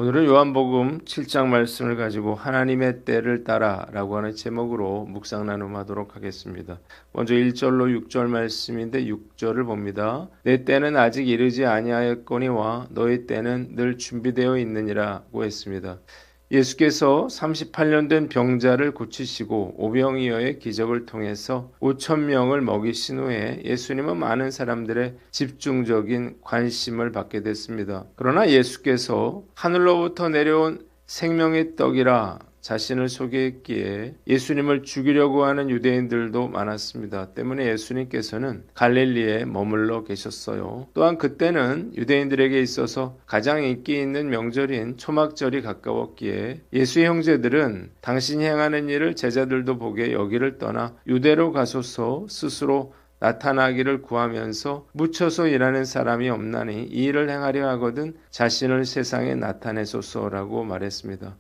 오늘은 요한복음 7장 말씀을 가지고 하나님의 때를 따라 라고 하는 제목으로 묵상 나눔하도록 하겠습니다. 먼저 1절로 6절 말씀인데 6절을 봅니다. 내 때는 아직 이르지 아니하였거니와 너희 때는 늘 준비되어 있느니라고 했습니다. 예수께서 38년 된 병자를 고치시고 오병이어의 기적을 통해서 5,000명을 먹이신 후에 예수님은 많은 사람들의 집중적인 관심을 받게 됐습니다. 그러나 예수께서 하늘로부터 내려온 생명의 떡이라 자신을 소개했기에 예수님을 죽이려고 하는 유대인들도 많았습니다. 때문에 예수님께서는 갈릴리에 머물러 계셨어요. 또한 그때는 유대인들에게 있어서 가장 인기 있는 명절인 초막절이 가까웠기에 예수의 형제들은 당신이 행하는 일을 제자들도 보게 여기를 떠나 유대로 가소서 스스로 나타나기를 구하면서 묻혀서 일하는 사람이 없나니 이 일을 행하려 하거든 자신을 세상에 나타내소서라고 말했습니다.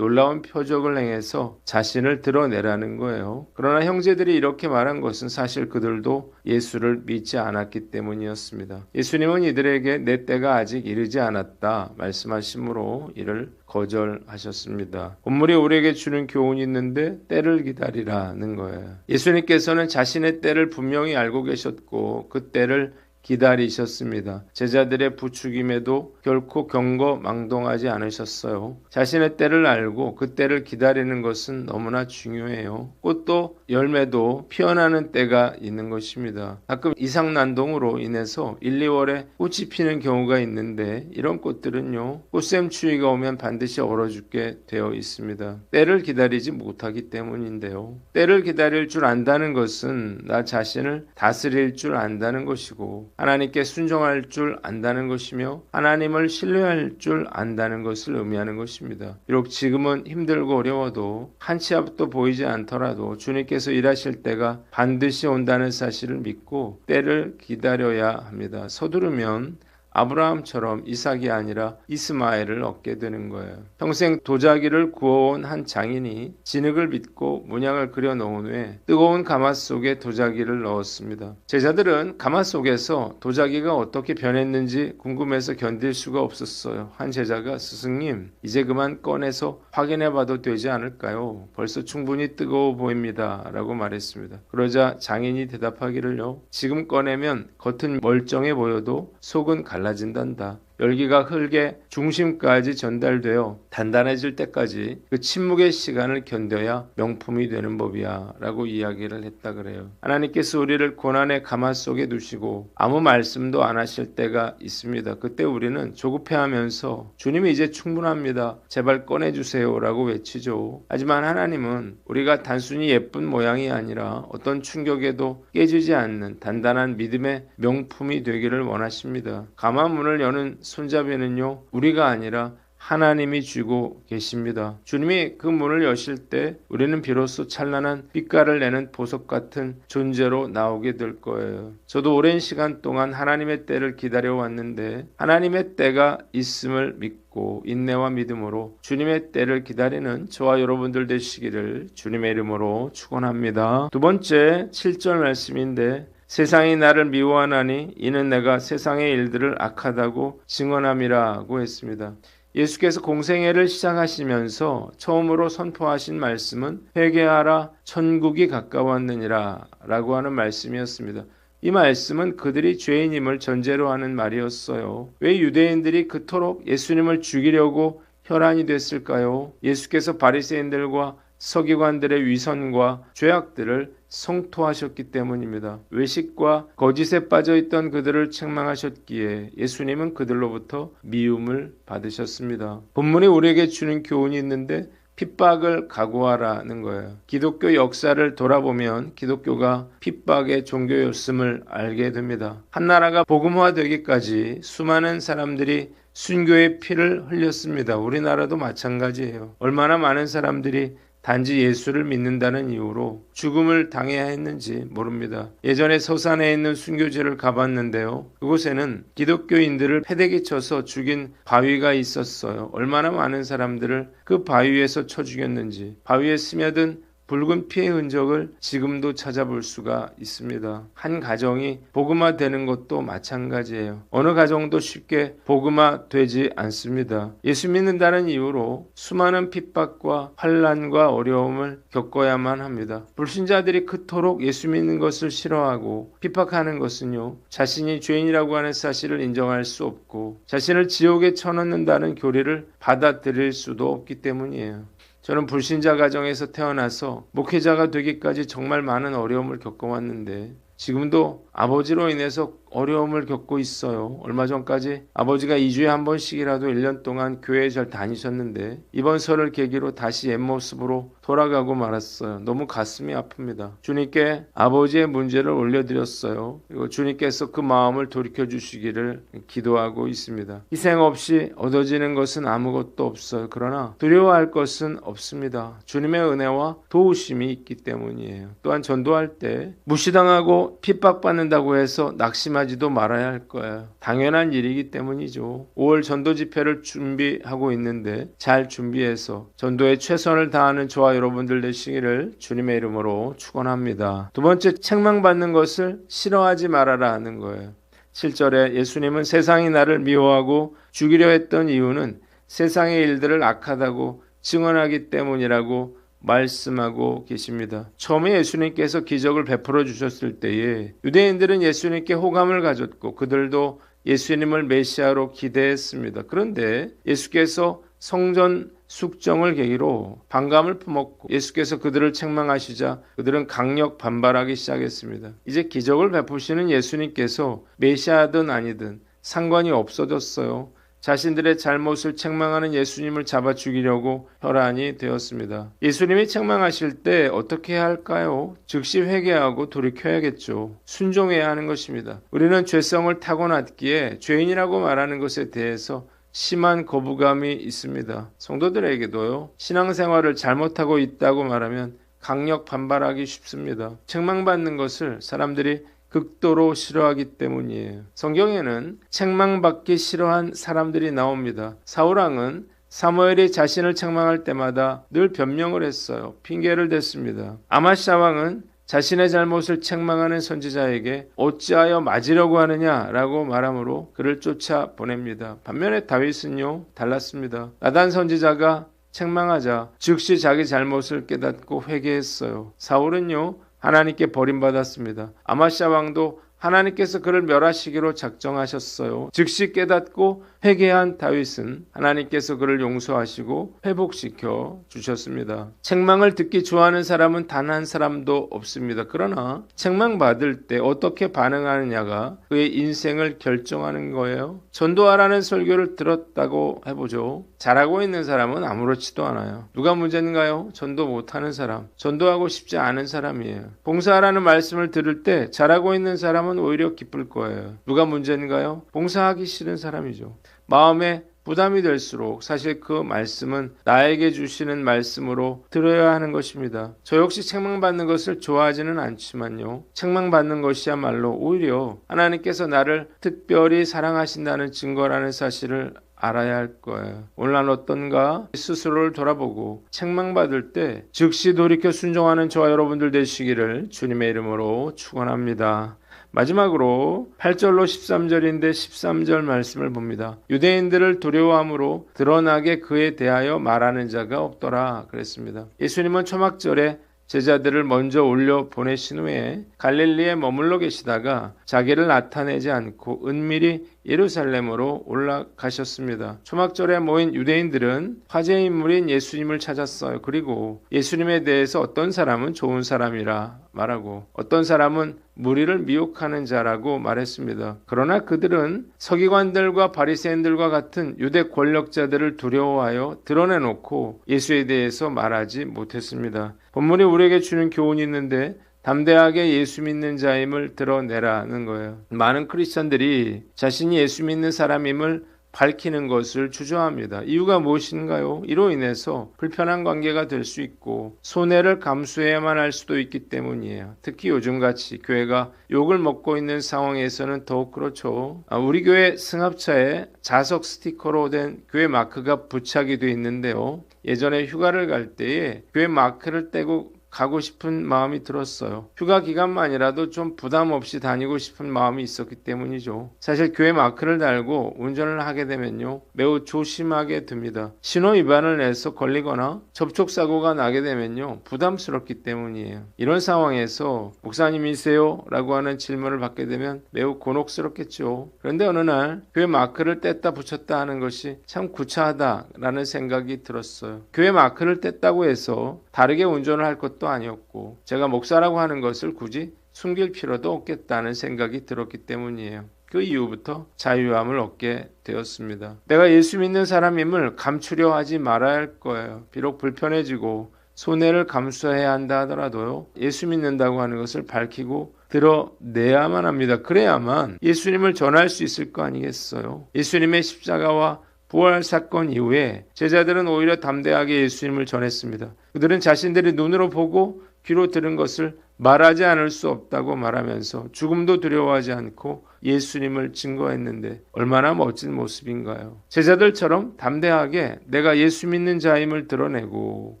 놀라운 표적을 행해서 자신을 드러내라는 거예요. 그러나 형제들이 이렇게 말한 것은 사실 그들도 예수를 믿지 않았기 때문이었습니다. 예수님은 이들에게 내 때가 아직 이르지 않았다 말씀하심으로 이를 거절하셨습니다. 본문이 우리에게 주는 교훈이 있는데 때를 기다리라는 거예요. 예수님께서는 자신의 때를 분명히 알고 계셨고 그 때를 기다리셨습니다. 제자들의 부추김에도 결코 경거망동하지 않으셨어요. 자신의 때를 알고 그 때를 기다리는 것은 너무나 중요해요. 꽃도 열매도 피어나는 때가 있는 것입니다. 가끔 이상난동으로 인해서 1, 2월에 꽃이 피는 경우가 있는데 이런 꽃들은요, 꽃샘추위가 오면 반드시 얼어 죽게 되어 있습니다. 때를 기다리지 못하기 때문인데요. 때를 기다릴 줄 안다는 것은 나 자신을 다스릴 줄 안다는 것이고 하나님께 순종할 줄 안다는 것이며 하나님을 신뢰할 줄 안다는 것을 의미하는 것입니다. 비록 지금은 힘들고 어려워도 한치 앞도 보이지 않더라도 주님께서 일하실 때가 반드시 온다는 사실을 믿고 때를 기다려야 합니다. 서두르면 아브라함처럼 이삭이 아니라 이스마엘을 얻게 되는 거예요. 평생 도자기를 구워온 한 장인이 진흙을 빚고 문양을 그려 놓은 후에 뜨거운 가마 속에 도자기를 넣었습니다. 제자들은 가마 속에서 도자기가 어떻게 변했는지 궁금해서 견딜 수가 없었어요. 한 제자가 스승님, 이제 그만 꺼내서 확인해 봐도 되지 않을까요? 벌써 충분히 뜨거워 보입니다. 라고 말했습니다. 그러자 장인이 대답하기를요. 지금 꺼내면 겉은 멀쩡해 보여도 속은 갈라진단다. 열기가 흙의 중심까지 전달되어 단단해질 때까지 그 침묵의 시간을 견뎌야 명품이 되는 법이야 라고 이야기를 했다 그래요. 하나님께서 우리를 고난의 가마 속에 두시고 아무 말씀도 안 하실 때가 있습니다. 그때 우리는 조급해하면서 주님이 이제 충분합니다. 제발 꺼내주세요 라고 외치죠. 하지만 하나님은 우리가 단순히 예쁜 모양이 아니라 어떤 충격에도 깨지지 않는 단단한 믿음의 명품이 되기를 원하십니다. 가마 문을 여는 손잡이는요, 우리가 아니라 하나님이 쥐고 계십니다. 주님이 그 문을 여실 때 우리는 비로소 찬란한 빛깔을 내는 보석 같은 존재로 나오게 될 거예요. 저도 오랜 시간 동안 하나님의 때를 기다려왔는데 하나님의 때가 있음을 믿고 인내와 믿음으로 주님의 때를 기다리는 저와 여러분들 되시기를 주님의 이름으로 축원합니다. 두 번째 7절 말씀인데 세상이 나를 미워하나니 이는 내가 세상의 일들을 악하다고 증언함이라고 했습니다. 예수께서 공생애를 시작하시면서 처음으로 선포하신 말씀은 회개하라 천국이 가까웠느니라 라고 하는 말씀이었습니다. 이 말씀은 그들이 죄인임을 전제로 하는 말이었어요. 왜 유대인들이 그토록 예수님을 죽이려고 혈안이 됐을까요? 예수께서 바리새인들과 서기관들의 위선과 죄악들을 성토하셨기 때문입니다. 외식과 거짓에 빠져있던 그들을 책망하셨기에 예수님은 그들로부터 미움을 받으셨습니다. 본문이 우리에게 주는 교훈이 있는데 핍박을 각오하라는 거예요. 기독교 역사를 돌아보면 기독교가 핍박의 종교였음을 알게 됩니다. 한 나라가 복음화되기까지 수많은 사람들이 순교의 피를 흘렸습니다. 우리나라도 마찬가지예요. 얼마나 많은 사람들이 단지 예수를 믿는다는 이유로 죽음을 당해야 했는지 모릅니다. 예전에 서산에 있는 순교지를 가봤는데요. 그곳에는 기독교인들을 패대기 쳐서 죽인 바위가 있었어요. 얼마나 많은 사람들을 그 바위에서 쳐 죽였는지. 바위에 스며든 붉은 피의 흔적을 지금도 찾아볼 수가 있습니다. 한 가정이 복음화되는 것도 마찬가지예요. 어느 가정도 쉽게 복음화되지 않습니다. 예수 믿는다는 이유로 수많은 핍박과 환난과 어려움을 겪어야만 합니다. 불신자들이 그토록 예수 믿는 것을 싫어하고 핍박하는 것은요, 자신이 죄인이라고 하는 사실을 인정할 수 없고 자신을 지옥에 쳐넣는다는 교리를 받아들일 수도 없기 때문이에요. 저는 불신자 가정에서 태어나서 목회자가 되기까지 정말 많은 어려움을 겪어왔는데 지금도 아버지로 인해서 어려움을 겪고 있어요. 얼마 전까지 아버지가 2주에 한 번씩이라도 1년 동안 교회에 잘 다니셨는데 이번 설을 계기로 다시 옛 모습으로 돌아가고 말았어요. 너무 가슴이 아픕니다. 주님께 아버지의 문제를 올려드렸어요. 그리고 주님께서 그 마음을 돌이켜 주시기를 기도하고 있습니다. 희생 없이 얻어지는 것은 아무것도 없어요. 그러나 두려워할 것은 없습니다. 주님의 은혜와 도우심이 있기 때문이에요. 또한 전도할 때 무시당하고 핍박받는다고 해서 낙심하지도 말아야 할 거예요. 당연한 일이기 때문이죠. 5월 전도 집회를 준비하고 있는데 잘 준비해서 전도에 최선을 다하는 저와 여러분들 되시기를 주님의 이름으로 축원합니다. 두 번째, 책망받는 것을 싫어하지 말아라 하는 거예요. 7절에 예수님은 세상이 나를 미워하고 죽이려 했던 이유는 세상의 일들을 악하다고 증언하기 때문이라고 말씀하고 계십니다. 처음에 예수님께서 기적을 베풀어 주셨을 때에 유대인들은 예수님께 호감을 가졌고 그들도 예수님을 메시아로 기대했습니다. 그런데 예수께서 성전 숙정을 계기로 반감을 품었고 예수께서 그들을 책망하시자 그들은 강력 반발하기 시작했습니다. 이제 기적을 베푸시는 예수님께서 메시아든 아니든 상관이 없어졌어요. 자신들의 잘못을 책망하는 예수님을 잡아 죽이려고 혈안이 되었습니다. 예수님이 책망하실 때 어떻게 해야 할까요? 즉시 회개하고 돌이켜야겠죠. 순종해야 하는 것입니다. 우리는 죄성을 타고났기에 죄인이라고 말하는 것에 대해서 심한 거부감이 있습니다. 성도들에게도요. 신앙생활을 잘못하고 있다고 말하면 강력 반발하기 쉽습니다. 책망받는 것을 사람들이 극도로 싫어하기 때문이에요. 성경에는 책망받기 싫어한 사람들이 나옵니다. 사울왕은 사무엘이 자신을 책망할 때마다 늘 변명을 했어요. 핑계를 댔습니다. 아마시아 왕은 자신의 잘못을 책망하는 선지자에게 어찌하여 맞으려고 하느냐라고 말하므로 그를 쫓아보냅니다. 반면에 다윗은요 달랐습니다. 나단 선지자가 책망하자 즉시 자기 잘못을 깨닫고 회개했어요. 사울은요 하나님께 버림받았습니다. 아마시아 왕도 하나님께서 그를 멸하시기로 작정하셨어요. 즉시 깨닫고 회개한 다윗은 하나님께서 그를 용서하시고 회복시켜 주셨습니다. 책망을 듣기 좋아하는 사람은 단 한 사람도 없습니다. 그러나 책망받을 때 어떻게 반응하느냐가 그의 인생을 결정하는 거예요. 전도하라는 설교를 들었다고 해보죠. 잘하고 있는 사람은 아무렇지도 않아요. 누가 문제인가요? 전도 못하는 사람, 전도하고 싶지 않은 사람이에요. 봉사하라는 말씀을 들을 때 잘하고 있는 사람은 오히려 기쁠 거예요. 누가 문제인가요? 봉사하기 싫은 사람이죠. 마음에 부담이 될수록 사실 그 말씀은 나에게 주시는 말씀으로 들어야 하는 것입니다. 저 역시 책망받는 것을 좋아하지는 않지만요. 책망받는 것이야말로 오히려 하나님께서 나를 특별히 사랑하신다는 증거라는 사실을 알아야 할 거예요. 오늘 난 어떤가 스스로를 돌아보고 책망받을 때 즉시 돌이켜 순종하는 저와 여러분들 되시기를 주님의 이름으로 축원합니다. 마지막으로 8절로 13절인데 13절 말씀을 봅니다. 유대인들을 두려워함으로 드러나게 그에 대하여 말하는 자가 없더라 그랬습니다. 예수님은 초막절에 제자들을 먼저 올려 보내신 후에 갈릴리에 머물러 계시다가 자기를 나타내지 않고 은밀히 예루살렘으로 올라가셨습니다. 초막절에 모인 유대인들은 화제 인물인 예수님을 찾았어요. 그리고 예수님에 대해서 어떤 사람은 좋은 사람이라 말하고 어떤 사람은 무리를 미혹하는 자라고 말했습니다. 그러나 그들은 서기관들과 바리새인들과 같은 유대 권력자들을 두려워하여 드러내놓고 예수에 대해서 말하지 못했습니다. 본문이 우리에게 주는 교훈이 있는데 담대하게 예수 믿는 자임을 드러내라는 거예요. 많은 크리스천들이 자신이 예수 믿는 사람임을 밝히는 것을 주저합니다. 이유가 무엇인가요? 이로 인해서 불편한 관계가 될 수 있고 손해를 감수해야만 할 수도 있기 때문이에요. 특히 요즘같이 교회가 욕을 먹고 있는 상황에서는 더욱 그렇죠. 우리 교회 승합차에 자석 스티커로 된 교회 마크가 부착이 되어 있는데요. 예전에 휴가를 갈 때에 교회 마크를 떼고 가고 싶은 마음이 들었어요. 휴가 기간만이라도 좀 부담 없이 다니고 싶은 마음이 있었기 때문이죠. 사실 교회 마크를 달고 운전을 하게 되면요, 매우 조심하게 됩니다. 신호 위반을 해서 걸리거나 접촉사고가 나게 되면요, 부담스럽기 때문이에요. 이런 상황에서 목사님이세요? 라고 하는 질문을 받게 되면 매우 곤혹스럽겠죠. 그런데 어느 날 교회 마크를 뗐다 붙였다 하는 것이 참 구차하다라는 생각이 들었어요. 교회 마크를 뗐다고 해서 다르게 운전을 할 것도 아니었고, 제가 목사라고 하는 것을 굳이 숨길 필요도 없겠다는 생각이 들었기 때문이에요. 그 이후부터 자유함을 얻게 되었습니다. 내가 예수 믿는 사람임을 감추려 하지 말아야 할 거예요. 비록 불편해지고 손해를 감수해야 한다 하더라도요, 예수 믿는다고 하는 것을 밝히고 드러내야만 합니다. 그래야만 예수님을 전할 수 있을 거 아니겠어요. 예수님의 십자가와 부활 사건 이후에 제자들은 오히려 담대하게 예수님을 전했습니다. 그들은 자신들이 눈으로 보고 귀로 들은 것을 말하지 않을 수 없다고 말하면서 죽음도 두려워하지 않고 예수님을 증거했는데 얼마나 멋진 모습인가요? 제자들처럼 담대하게 내가 예수 믿는 자임을 드러내고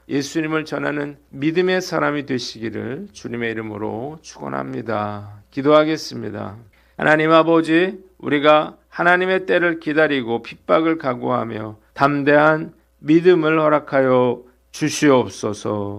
예수님을 전하는 믿음의 사람이 되시기를 주님의 이름으로 축원합니다. 기도하겠습니다. 하나님 아버지, 우리가 하나님의 때를 기다리고 핍박을 각오하며 담대한 믿음을 허락하여 주시옵소서.